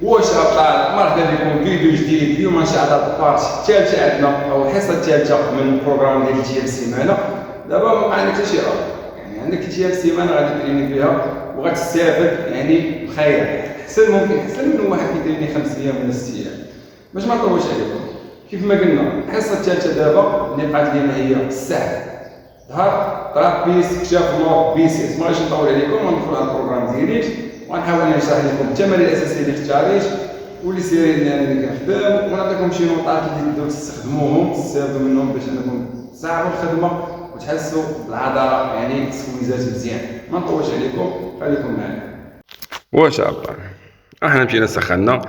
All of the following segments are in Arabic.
واش ابطال، مرحبا بكم فيديو جديد. اليوم ان شاء الله البارت الثالثه عندنا او الحصه الثالثه من البروغرام ديال ايام السيمانه. دابا ما بقى عندك حتى شي غلط، يعني عندك ايام السيمانه غادي تريني فيها وغتستافد يعني بخير، احسن ممكن احسن من واحد كيتريني 5 ايام ولا 6 ايام. باش ما نطولش عليكم، كيف ما قلنا الحصه الثالثه دابا النقاط ديالنا هي السحب، ظهر، ترابيس، كشاف، لور، بيسيس. ما غاديش نطول عليكم وندخل على البروغرام ديالي وغنحاول نشرح لكم التمارين الاساسيه اللي اختاريت واللي سيرين اللي كنخدم، ونعطيكم شي نقاط اللي تقدروا تستخدموهم تستافدوا منهم باش انكم تصعبوا الخدمه وتحسوا بالعضله، يعني سكويزات مزيان. ما نطولش عليكم، خليكم معنا. واش ابطال، احنا مشينا سخنا،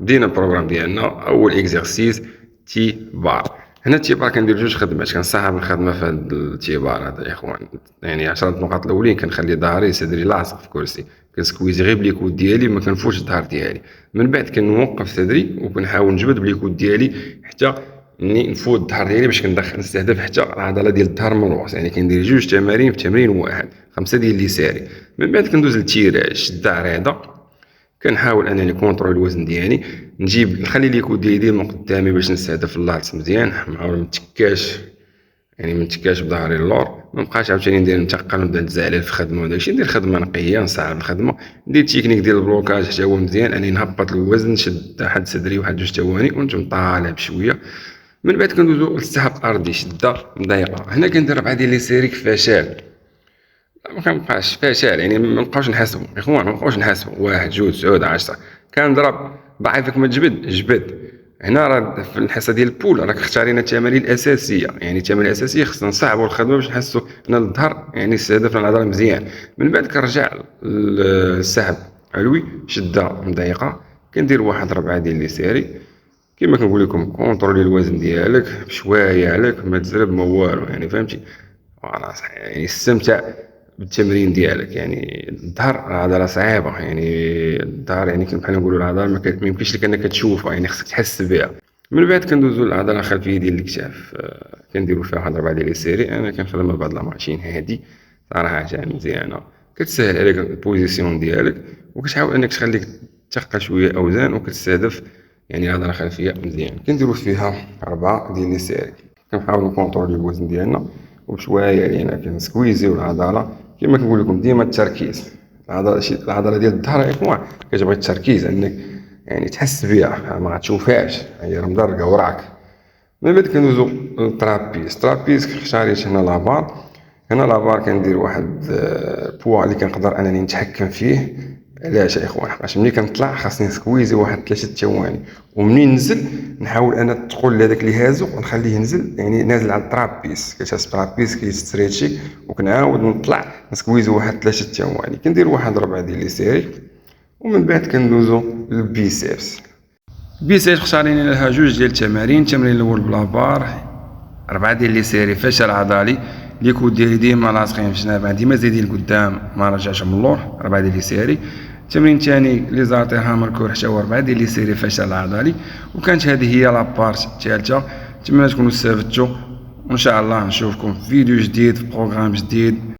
بدينا البروغرام ديالنا. اول اكزرسيس تي بار. هنا التي بار كندير جوج خدمات، كنصاحب الخدمه في هذا التي بار هذا يا اخوان. يعني 10 نقاط الاولين كنخلي ظهري صدري لاصق في الكرسي، كنسكويزي غير بليكود ديالي، ما كنفوتش الظهر ديالي. من بعد كنوقف صدري وكنحاول نجبد بليكود ديالي حتى اني نفوت الظهر ديالي باش نستهدف حتى العضله ديال الظهر من الراس. يعني كندير جوج تمارين في تمرين واحد، 5 ديال اليساري. من بعد كندوز للتيراج، شد عريضه، كنحاول انني كونطرول الوزن ديالي، نخلي ليكود ديالي ديما قدامي باش نستهدف اللاتس مزيان، نحاول منتكاش، يعني منتكاش بظهري اللور. ما بقاش عاوتاني ندير نتقل ونبدا نتزعلل في الخدمه وداكشي. ندير خدمه نقيه، نصعب الخدمه، ندير التكنيك ديال البلوكاج حتى هو مزيان، انني نهبط الوزن، نشد حد صدري واحد جوج ثواني ونجم طالع بشويه. من بعد كندوزو للسحب الارضي، شده مضيقه. هنا كندير 4 ديال لي سيري فشال، ما كنبقاش فشل، يعني ما نبقاوش نحسبوا اخوان، ما نبقاوش نحسبوا 1 2 9 10. كنضرب ضعيفك ما تجبد جبد. هنا راه في الحصه ديال البول راك اختارينا التمارين الاساسيه، يعني التمارين الاساسيه خصنا نصعبوا الخدمه باش نحسوا ان الظهر يعني استهدفنا العضله مزيان. من بعد كنرجع للسحب علوي، شده مضيقه، كندير واحد 4 ديال لي سيري. كما كنقول لكم كونطرولي الوزن ديالك بشويه عليك، ما تزرب ما والو، يعني فهمتي. فوالا يعني استمتع بالتمرين ديالك. يعني الظهر عضله صعيبه، يعني الظهر يعني بحال نقولوا العضله ما يمكنش لك انك تشوفها، يعني خصك تحس بها. من بعد كندوزو للعضله الخلفيه ديال الكتاف، كنديروا فيها واحد 4 ديال لي سيري. انا كنخدم بهاد لا ماشين هادي صراحه مزيانه، كتسهل عليك البوزيسيون ديالك وكتحاول انك تخليك تثقل شويه اوزان وكتستهدف يعني العضله الخلفيه مزيان. كنديروا فيها 4 ديال لي سيري، كنحاولوا نكونطروليو الوزن ديالنا وبشويه علينا كنسكويزيو العضله. كما كنقول لكم ديما التركيز، العضله ديال الظهر يا اخوان كتبغي التركيز، انك يعني تحس بها ما غتشوفهاش، هي مدرقه وراك. من بعد كندوزو للطرابيز. الطرابيز اختاريت هنا لابار. هنا لابار كندير واحد بوا اللي كنقدر انني نتحكم فيه. علاش يا اخوان؟ باش ملي كنطلع خاصني نسكويزي واحد 3 ثواني، ومنين ننزل نحاول انا الثقل لهذاك اللي هازو ونخليه ينزل، يعني نازل على الطرابيز. كتحس الطرابيز كيستريتشي، وكنعاود نطلع نسكويزي واحد 3 ثواني. كندير واحد 4 ديال لي سيري. ومن بعد كندوزو للبيسيبس. البيسيبس اختارينا لها جوج ديال التمارين. التمرين الاول بلابار، 4 ديال لي سيري فشل عضلي، ليكود ديالي ديما لاصقين في الجناب، ديما زايدين لقدام ما رجعش من اللور، 4 ديال لي سيري. التمرين الثاني لي زارتير هامر كور، حتى هو 4 ديال لي سيري فشل عضلي. وكانت هذه هي لابارت الثالثه. نتمنى تكونوا استفدتوا، وان شاء الله نشوفكم في فيديو جديد في بروغرام جديد.